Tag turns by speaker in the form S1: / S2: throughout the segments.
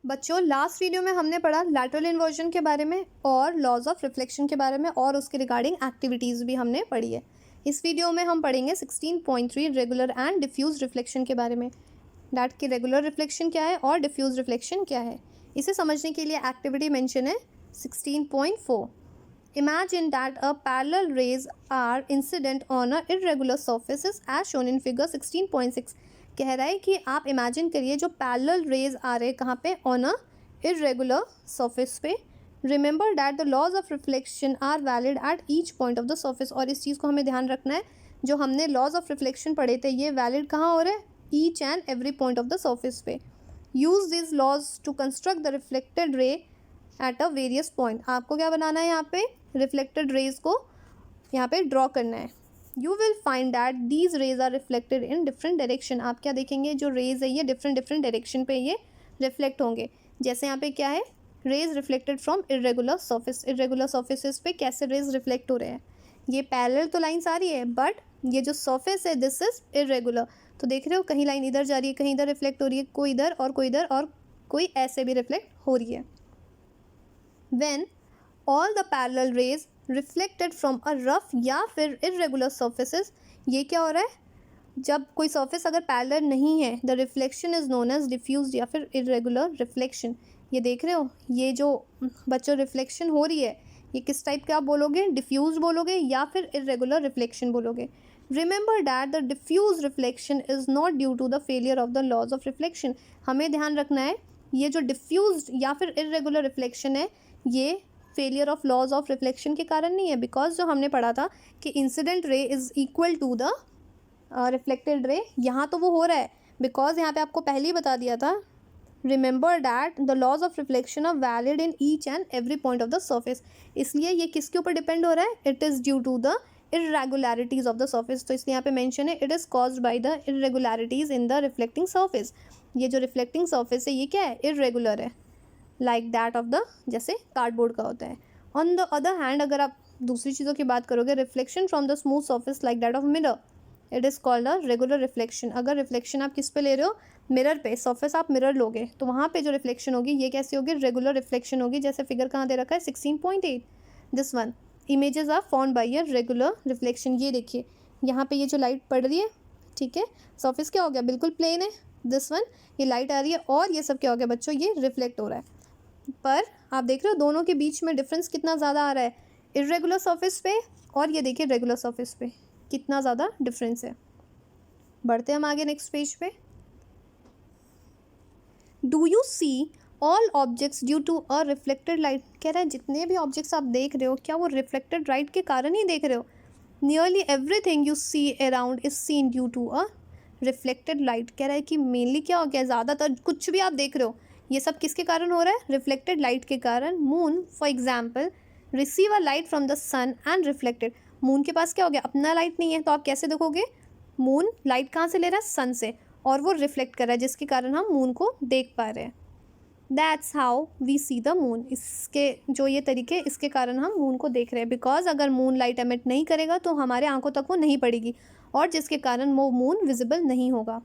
S1: बच्चों, last video में हमने पढ़ा लैटरल इन्वर्जन के बारे में और लॉज ऑफ रिफ्लेक्शन के बारे में और उसके रिगार्डिंग एक्टिविटीज़ भी हमने पढ़ी है। इस वीडियो में हम पढ़ेंगे 16.3 रेगुलर एंड डिफ्यूज रिफ्लेक्शन के बारे में। डैट की रेगुलर रिफ्लेक्शन क्या है और डिफ्यूज रिफ्लेक्शन क्या है, इसे समझने के लिए एक्टिविटी मेंशन है 16.4। Imagine that a parallel rays are incident on a irregular surfaces as shown in figure 16.6। कह रहा है कि आप इमेजिन करिए जो पैरेलल रेज आ रहे हैं कहाँ पे, ऑन अ इर्रेगुलर सरफेस पे। Remember that the laws of reflection are valid at each point of the surface. और इस चीज़ को हमें ध्यान रखना है, जो हमने लॉज ऑफ रिफ्लेक्शन पढ़े थे ये वैलिड कहाँ हो रहे हैं, each and every point of the surface पे। Use this laws to construct the reflected ray at a various point. आपको क्या बनाना है, यहाँ पे रिफ्लेक्टेड रेज को यहाँ पे ड्रॉ करना है। You will find that these rays are reflected in different direction. आप क्या देखेंगे, जो रेज है ये डिफरेंट डायरेक्शन पे ये रिफ्लेक्ट होंगे। जैसे यहाँ पे क्या है, rays reflected from irregular surface. Irregular surfaces पे कैसे रेज रिफ्लेक्ट हो रहे हैं, ये पैरेलल तो लाइन्स आ रही है, बट ये जो सर्फेस है दिस इज इरेगुलर। तो देख रहे हो, कहीं लाइन इधर जा रही है, कहीं इधर रिफ्लेक्ट हो रही है, कोई इधर और कोई इधर और कोई ऐसे भी रिफ्लेक्ट हो रही है। When all the parallel rays reflected from a rough या फिर irregular surfaces, ये क्या हो रहा है, जब कोई surface अगर parallel नहीं है, the reflection is known as diffused या फिर irregular reflection। ये देख रहे हो, ये जो बच्चों reflection हो रही है ये किस टाइप का आप बोलोगे, diffused बोलोगे या फिर irregular reflection बोलोगे। Remember that the diffuse reflection is not due to the failure of the laws of reflection। हमें ध्यान रखना है, ये जो diffused या फिर irregular reflection है ये failure of laws of reflection के कारण नहीं है, बिकॉज जो हमने पढ़ा था कि incident ray is equal to the reflected ray, यहाँ तो वो हो रहा है बिकॉज यहाँ पे आपको पहले ही बता दिया था, remember that the laws of reflection are valid in each and every point of the surface. इसलिए ये किसके ऊपर डिपेंड हो रहा है, it is due to the irregularities of the surface. तो इसलिए यहाँ पे मेंशन है it is caused by the irregularities in the reflecting surface. ये जो रिफ्लेक्टिंग सर्फेस है ये क्या है, इरेगुलर है, लाइक दैट ऑफ द, जैसे कार्डबोर्ड का होता है। ऑन द अदर हैंड अगर आप दूसरी चीज़ों की बात करोगे, reflection from the smooth surface like that of mirror, it is called a regular reflection. अगर रिफ्लेक्शन आप किस पे ले रहे हो, मिरर पे, सर्फेस आप मिरर लोगे तो वहाँ पे जो रिफ्लेक्शन होगी ये कैसी होगी, रेगुलर रिफ्लेक्शन होगी। जैसे फिगर कहाँ दे रखा है 16.8, this one images are formed by a regular reflection. ये देखिए यहाँ पे ये जो लाइट पड़ रही है, ठीक है, सर्फेस क्या हो गया, बिल्कुल प्लेन है, दिस वन ये लाइट आ रही है और ये सब क्या हो गया बच्चों, ये रिफ्लेक्ट हो रहा है। पर आप देख रहे हो दोनों के बीच में डिफरेंस कितना ज़्यादा आ रहा है, इरेगुलर सरफेस पे और ये देखिए रेगुलर सरफेस पे कितना ज़्यादा डिफरेंस है। बढ़ते हम आगे नेक्स्ट पेज पे। Do you see all objects due to a reflected light. कह रहा है जितने भी ऑब्जेक्ट्स आप देख रहे हो क्या वो रिफ्लेक्टेड लाइट के कारण ही देख रहे हो। Nearly everything you see around is seen due to a reflected light. कह रहा है कि मेनली क्या हो गया, ज़्यादातर कुछ भी आप देख रहे हो ये सब किसके कारण हो रहा है, रिफ्लेक्टेड लाइट के कारण। Moon for example receive a light from the sun and reflected. Moon के पास क्या हो गया, अपना लाइट नहीं है, तो आप कैसे देखोगे, मून लाइट कहाँ से ले रहा है, सन से, और वो रिफ्लेक्ट कर रहा है जिसके कारण हम मून को देख पा रहे हैं। That's how we see the moon. इसके जो ये तरीके, इसके कारण हम मून को देख रहे हैं, बिकॉज अगर मून लाइट एमिट नहीं करेगा तो हमारे आंखों तक वो नहीं पड़ेगी और जिसके कारण वो मून विजिबल नहीं होगा।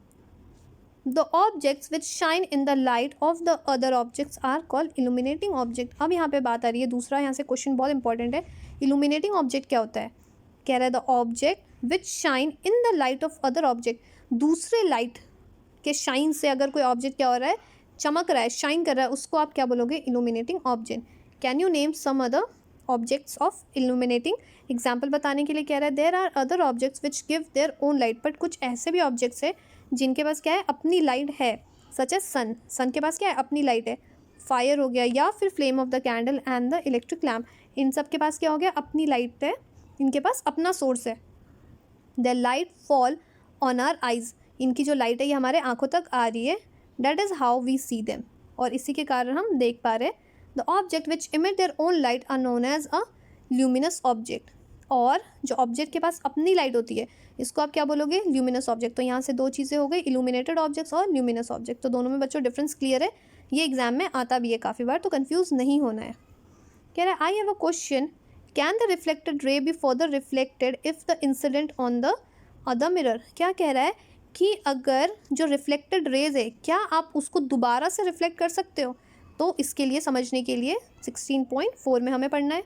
S1: The objects which shine in the light of the other objects are called illuminating object। अब यहाँ पे बात आ रही है दूसरा, यहाँ से क्वेश्चन बहुत इंपॉर्टेंट है। illuminating object क्या होता है, कह रहा है the object which shine in the light of other object. दूसरे लाइट के शाइन से अगर कोई ऑब्जेक्ट क्या हो रहा है, चमक रहा है, शाइन कर रहा है, उसको आप क्या बोलोगे, illuminating object। Can you name some other objects of illuminating। Example बताने के लिए कह रहा है there are other objects which give their own light. But कुछ ऐसे भी ऑब्जेक्ट्स है जिनके पास क्या है, अपनी लाइट है, सच है सन। सन के पास क्या है, अपनी लाइट है। फायर हो गया या फिर flame of the candle and the electric lamp, इन सब के पास क्या हो गया, अपनी लाइट है, इनके पास अपना सोर्स है। The light fall on our eyes, इनकी जो लाइट है ये हमारे आंखों तक आ रही है। That is how we see them, और इसी के कारण हम देख पा रहे हैं। The object which emit their own light are known as a luminous object. और जो ऑब्जेक्ट के पास अपनी लाइट होती है इसको आप क्या बोलोगे, ल्यूमिनस ऑब्जेक्ट। तो यहाँ से दो चीज़ें हो गई, इल्यूमिनेटेड ऑब्जेक्ट्स और ल्यूमिनस ऑब्जेक्ट। तो दोनों में बच्चों डिफरेंस क्लियर है, ये एग्जाम में आता भी है काफ़ी बार, तो कंफ्यूज नहीं होना है। कह रहा है I have a question, can the reflected रे be further reflected if the incident on the other mirror. क्या कह रहा है कि अगर जो रिफ्लेक्टेड रेज है क्या आप उसको दोबारा से रिफ्लेक्ट कर सकते हो, तो इसके लिए समझने के लिए 16.4 में हमें पढ़ना है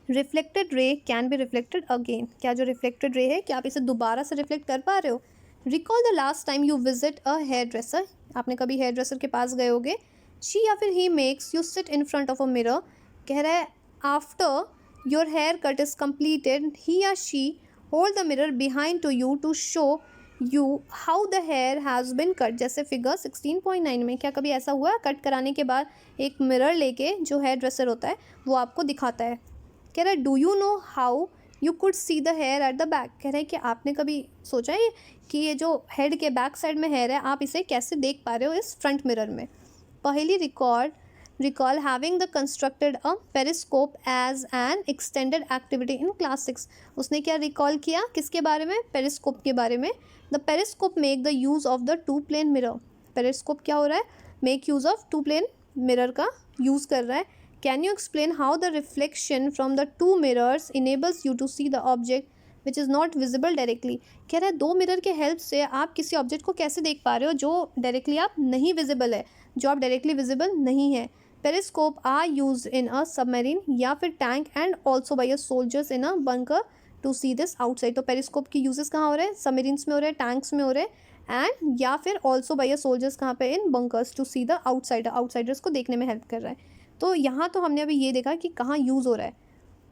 S1: reflected ray can be reflected again. क्या जो रिफ्लेक्टेड रे है क्या आप इसे दोबारा से रिफ्लेक्ट कर पा रहे हो। Recall the last time you visit a hairdresser, आपने कभी हेयर ड्रेसर के पास गए होगे। शी या फिर he makes you sit in front of a mirror, कह रहा है after your hair cut is completed he या she hold the mirror behind to you to show you how the hair has been cut. जैसे figure 16.9 में क्या कभी ऐसा हुआ कट कराने के बाद एक मिरर लेके जो हेयर ड्रेसर होता है वो आपको दिखाता है। कह रहा है do you know how you could see the hair at the back, कह रहा है कि आपने कभी सोचा है कि ये जो हेड के बैक साइड में हेयर है आप इसे कैसे देख पा रहे हो इस फ्रंट मिरर में। पहली recall having the constructed a periscope as an extended activity in class 6। उसने क्या रिकॉल किया किसके बारे में, पेरिस्कोप के बारे में। The periscope make the use of the two plane mirror, periscope क्या हो रहा है, make use of two plane mirror का यूज़ कर रहा है। Can you explain how the reflection from the two mirrors enables you to see the object which is not visible directly. कह रहा है दो मिरर के हेल्प से आप किसी ऑब्जेक्ट को कैसे देख पा रहे हो जो डायरेक्टली आप नहीं विजिबल है, जो आप डायरेक्टली विजिबल नहीं है। Periscope are use in a submarine या फिर tank and also by a soldiers in a bunker to see this outside. तो पेरिस्कोप की यूजेस कहाँ हो रहे हैं, सबमरीन्स में हो रहे हैं, टैंक्स में हो रहे हैं एंड या फिर ऑल्सो बाई अ सोल्जर्स कहाँ पे, in bunkers to see the outsider, outsiders को देखने में हेल्प कर रहा है। तो यहाँ तो हमने अभी ये देखा कि कहाँ यूज़ हो रहा है।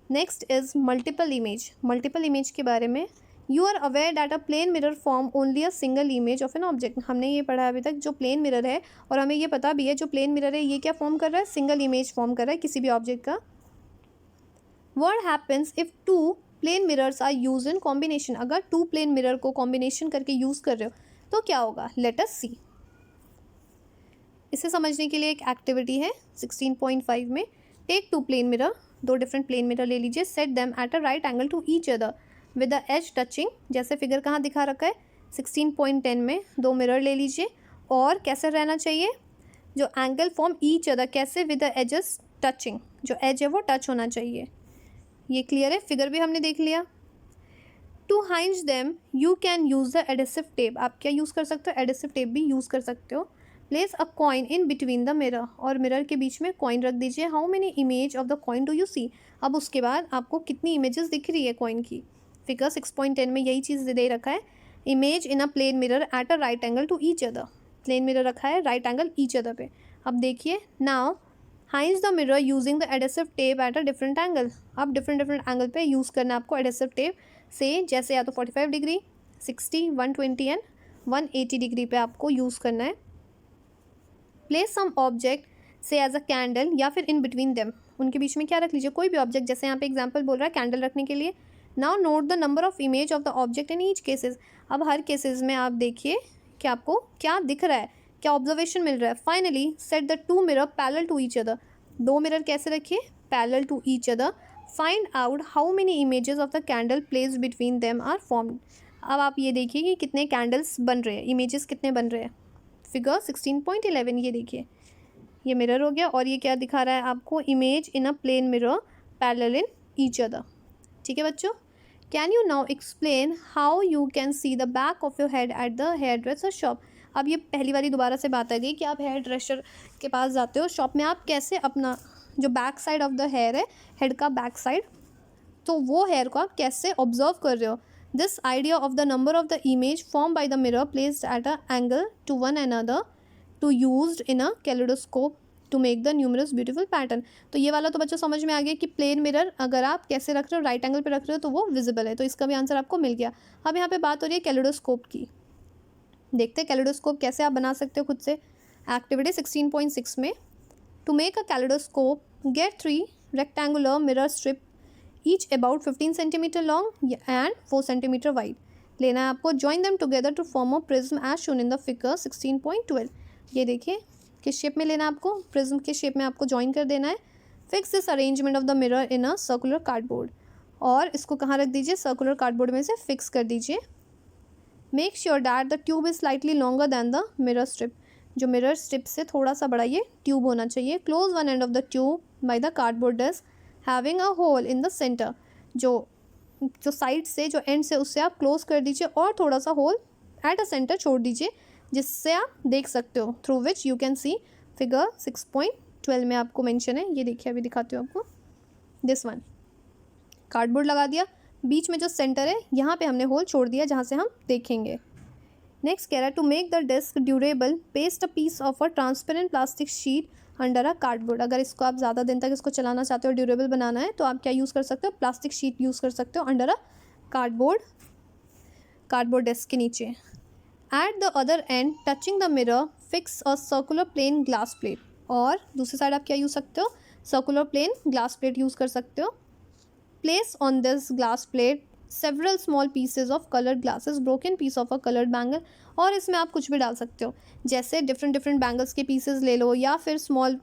S1: Next is multiple image, multiple image के बारे में। You are aware that a plane mirror form only a single image of an object. हमने ये पढ़ा अभी तक जो प्लेन मिरर है और हमें ये पता भी है जो प्लेन मिरर है ये क्या फॉर्म कर रहा है, सिंगल इमेज फॉर्म कर रहा है किसी भी ऑब्जेक्ट का। What happens if two plane mirrors are use in combination, अगर टू प्लेन मिरर को कॉम्बिनेशन करके यूज़ कर रहे हो तो क्या होगा, लेट अस सी। इसे समझने के लिए एक एक्टिविटी है 16.5 में। टेक टू प्लेन मिरर, दो डिफरेंट प्लेन मिरर ले लीजिए, set them at a right angle to each other with the edge touching. जैसे फिगर कहाँ दिखा रखा है 16.10 में, दो मिरर ले लीजिए और कैसे रहना चाहिए, जो एंगल फॉर्म ईच अदर, कैसे, विद द एजेस टचिंग, जो एज है वो टच होना चाहिए। ये क्लियर है, फिगर भी हमने देख लिया। To hinge them you can use the adhesive tape, आप क्या यूज़ कर सकते हो, एडेसिव टेप भी यूज़ कर सकते हो। Place a coin in between the mirror, और मिरर के बीच में कॉइन रख दीजिए। How many image of the coin do you see, अब उसके बाद आपको कितनी इमेजेस दिख रही है कॉइन की। फिगर 6.10 में यही चीज़ दे रखा है, image in a plane mirror at a right angle to each other, plane mirror रखा है राइट एंगल ईच अदर पे। अब देखिए now hinge the mirror using the adhesive tape at a different angle, अब डिफरेंट एंगल पे use करना है आपको एडेसिव टेप से, जैसे या तो 45 डिग्री, 60, 120 एंड 180 डिग्री पे आपको यूज़ करना है। प्लेस सम ऑब्जेक्ट से एज अ कैंडल या फिर इन बिटवीन देम, उनके बीच में क्या रख लीजिए, कोई भी ऑब्जेक्ट, जैसे यहाँ पे एग्जांपल बोल रहा है कैंडल रखने के लिए। Now note the number of image of the object in each cases, अब हर केसेस में आप देखिए कि आपको क्या दिख रहा है, क्या ऑब्जर्वेशन मिल रहा है। Finally set the two mirror parallel to each other, दो मिरर कैसे रखिए, parallel to each other. Find out how many images of the candle placed between them are formed, अब आप ये देखिए कि कितने कैंडल्स बन रहे हैं, इमेजेस कितने बन रहे हैं। फिगर 16.11 ये देखिए, ये मिरर हो गया और ये क्या दिखा रहा है आपको, image in a plane mirror parallel in each other. ठीक है बच्चों, can you now explain how you can see the back of your head at the hairdresser shop. अब ये पहली बारी दोबारा से बात आ गई कि आप हेयर ड्रेसर के पास जाते हो शॉप में, आप कैसे अपना जो back side of the hair है, हेड का बैक साइड, तो वो हेयर को आप कैसे ऑब्जर्व कर रहे हो। This idea of the number of the image formed by the mirror placed at an angle to one another to used in a kaleidoscope to make the numerous beautiful pattern। तो ये वाला तो बच्चों समझ में आ गया कि प्लेन मिरर अगर आप कैसे रख रहे हो, राइट एंगल पे रख रहे हो तो वो विजिबल है, तो इसका भी आंसर आपको मिल गया। अब यहाँ पे बात हो रही है कैलेडोस्कोप की, देखते हैं कैलेडोस्कोप कैसे आप बना सकते हो खुद से। एक्टिविटी 16.6 में, to make a kaleidoscope get 3 rectangular mirror strip each about 15 centimetre long and 4 centimetre wide लेना है आपको। Join them together to form a prism as shown in the figure 16.12। ये देखिए किस शेप में लेना है आपको, प्रिज्म के शेप में आपको ज्वाइन कर देना है। Fix this arrangement of the mirror in a circular cardboard, और इसको कहाँ रख दीजिए, सर्कुलर कार्डबोर्ड में से फिक्स कर दीजिए। Make sure that the tube is slightly longer than the mirror strip, जो मिरर स्ट्रिप से थोड़ा सा बड़ा ये ट्यूब होना चाहिए। Close one end of the tube by the cardboard disc having a hole in the centre, जो जो साइड से, जो एंड से, उससे आप क्लोज कर दीजिए और थोड़ा सा होल एट अ सेंटर छोड़ दीजिए, जिससे आप देख सकते हो, through which you can C figure 6.12 में आपको मेंशन है। ये देखिए, अभी दिखाती हूँ आपको, दिस वन। कार्डबोर्ड लगा दिया, बीच में जो सेंटर है यहाँ पे हमने होल छोड़ दिया जहाँ से हम देखेंगे। नेक्स्ट कह रहा है to make the disc durable paste a piece of a transparent plastic sheet under a cardboard. अगर इसको आप ज़्यादा दिन तक इसको चलाना चाहते हो, ड्यूरेबल बनाना है, तो आप क्या यूज़ कर सकते हो, प्लास्टिक शीट यूज़ कर सकते हो अंडर अ कार्डबोर्ड डेस्क के नीचे। At the other end touching the mirror fix a circular plane glass plate. और दूसरी साइड आप क्या यूज़ सकते हो, circular plane glass plate use कर सकते हो। Place on this glass plate several small pieces of coloured glasses, broken piece of a coloured bangle. और इसमें आप कुछ भी डाल सकते हो, जैसे डिफरेंट बैंगल्स के पीसेज ले लो या फिर small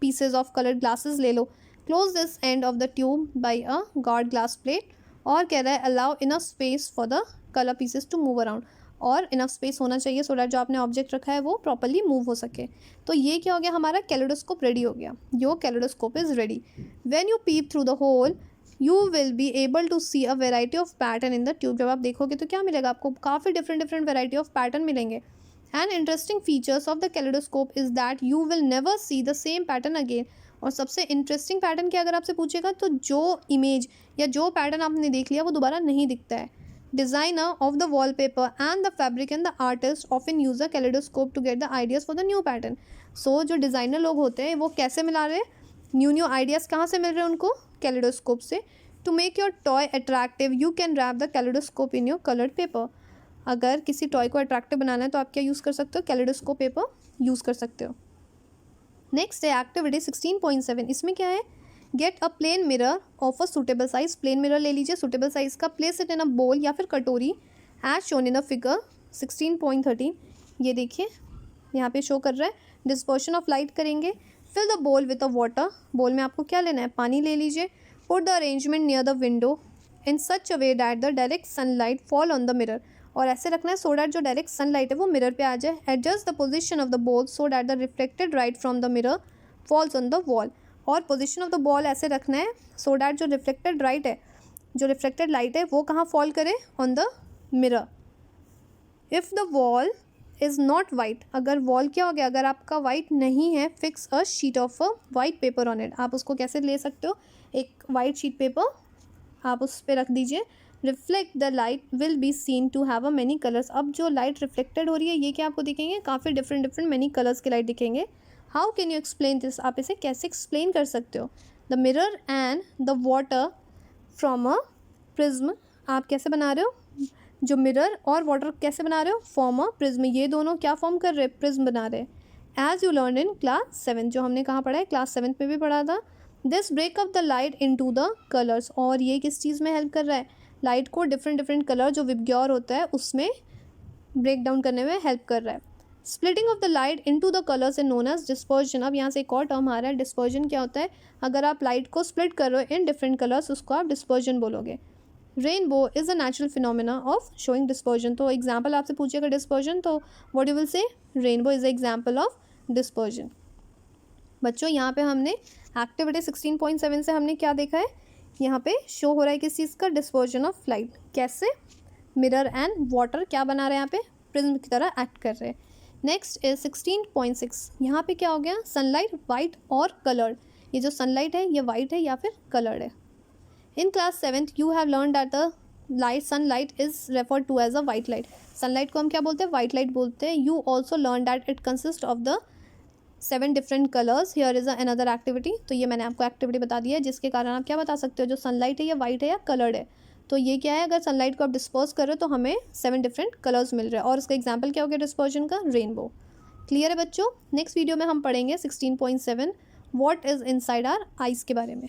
S1: pieces of coloured glasses ले लो। Close this end of the tube by a guard glass plate. और कह रहा है allow enough space for the colour pieces to move around. और इनफ स्पेस होना चाहिए सो डैट जो आपने ऑब्जेक्ट रखा है वो प्रॉपरली मूव हो सके। तो ये क्या हो गया, हमारा कैलेडोस्कोप रेडी हो गया। Your kaleidoscope is ready. When you peep through the hole you will be able to see a variety of pattern in the tube. जब आप देखोगे तो क्या मिलेगा आपको, काफ़ी डिफरेंट वेराइटी ऑफ पैटर्न मिलेंगे। And interesting features of the kaleidoscope is that you will never see the same pattern again. और सबसे इंटरेस्टिंग पैटर्न क्या अगर आपसे पूछेगा, तो जो इमेज या जो पैटर्न आपने देख लिया वो दोबारा नहीं दिखता है। Designer of the wallpaper and the fabric and the artist often use the kaleidoscope to get the ideas for the new pattern. So जो डिज़ाइनर लोग होते हैं वो कैसे मिला रहे हैं, न्यू आइडियाज़ कहाँ से मिल रहे हैं उनको, कैलेडोस्कोप से। To make your toy attractive you can wrap the kaleidoscope in your coloured paper. अगर किसी टॉय को अट्रैक्टिव बनाना है तो आप क्या यूज़ कर सकते हो, कैलेडोस्कोप पेपर यूज़ कर सकते हो। नेक्स्ट है एक्टिविटी 16.7। इसमें क्या है, get a plane mirror of a suitable size. Plane mirror ले लीजिए सूटेबल साइज का, place it in a bowl या फिर कटोरी as shown in a figure 16.13। ये देखिए यहाँ पे शो कर रहा है। डिस्पर्शन ऑफ लाइट करेंगे। Fill the bowl with a water. Bowl में आपको क्या लेना है, पानी ले लीजिए। Put the arrangement near the window in such a way that the direct sunlight fall on the mirror. और ऐसे रखना है सो डैट जो डायरेक्ट सनलाइट है वो मिरर पे आ जाए। Adjust the position of the ball so that the reflected light from the mirror falls on the wall. और पोजीशन ऑफ द बॉल ऐसे रखना है सो डैट जो रिफ्लेक्टेड लाइट है, जो रिफ्लेक्टेड लाइट है वो कहाँ फॉल करे, on the mirror. If the wall is not white, अगर वॉल क्या हो गया, अगर आपका वाइट नहीं है, fix a sheet of a white paper on it. आप उसको कैसे ले सकते हो, एक वाइट शीट पेपर आप उस पर रख दीजिए। Reflect the light will be seen to have a many colours. अब जो लाइट रिफ्लेक्टेड हो रही है ये क्या आपको दिखेंगे, काफ़ी डिफरेंट मैनी कलर्स के लाइट दिखेंगे। How can you explain this, आप इसे कैसे एक्सप्लेन कर सकते हो। The mirror and the water from a prism. आप कैसे बना रहे हो, जो मिरर और वाटर कैसे बना रहे हो, फॉर्म अ प्रिज्म। ये दोनों क्या फॉर्म कर रहे हैं, प्रिज्म बना रहे हैं। As you learn in class 7, जो हमने कहाँ पढ़ा है, क्लास 7 में भी पढ़ा था। This break up the light into the colours. और ये किस चीज़ में हेल्प कर रहा है, लाइट को डिफरेंट कलर जो विबग्योर होता है उसमें ब्रेक डाउन करने में हेल्प कर रहा है। Splitting of the light into the colours is known as dispersion. अब यहाँ से एक और टर्म आ रहा है, डिस्पर्जन क्या होता है, अगर आप लाइट को स्प्लिट कर रहे हो इन डिफरेंट कलर्स उसको आप डिस्पर्जन बोलोगे। Rainbow is a natural phenomena of showing dispersion. तो एग्जाम्पल आपसे पूछेगा डिस्पर्जन, तो what you will say, rainbow is a example of dispersion. बच्चों यहाँ पे हमने एक्टिविटी 16.7 से हमने क्या देखा है, यहाँ पे शो हो रहा है किस चीज़ का, डिस्पर्जन ऑफ लाइट। कैसे, मिरर एंड वाटर क्या बना रहे हैं यहाँ पे, प्रिज्म की तरह एक्ट कर रहे हैं। Next is 16.6। यहाँ पे क्या हो गया, सनलाइट वाइट और कलर्ड। ये जो सनलाइट है ये वाइट है या फिर कलर्ड है। In class 7 you have learn that the light sunlight is referred to as a white light. Sunlight को हम क्या बोलते हैं, वाइट लाइट बोलते हैं। You also learn that it consist of the 7 different colours. Here is another activity. तो ये मैंने आपको एक्टिविटी बता दी है जिसके कारण आप क्या बता सकते हो, जो सनलाइट है ये वाइट है या कलर्ड है। तो ये क्या है, अगर सनलाइट को आप डिस्पर्स कर रहे हो तो हमें 7 डिफरेंट कलर्स मिल रहे हैं। और इसका एग्जाम्पल क्या हो गया डिस्पर्जन का, रेनबो। क्लियर है बच्चों। नेक्स्ट वीडियो में हम पढ़ेंगे 16.7 what is inside our eyes के बारे में।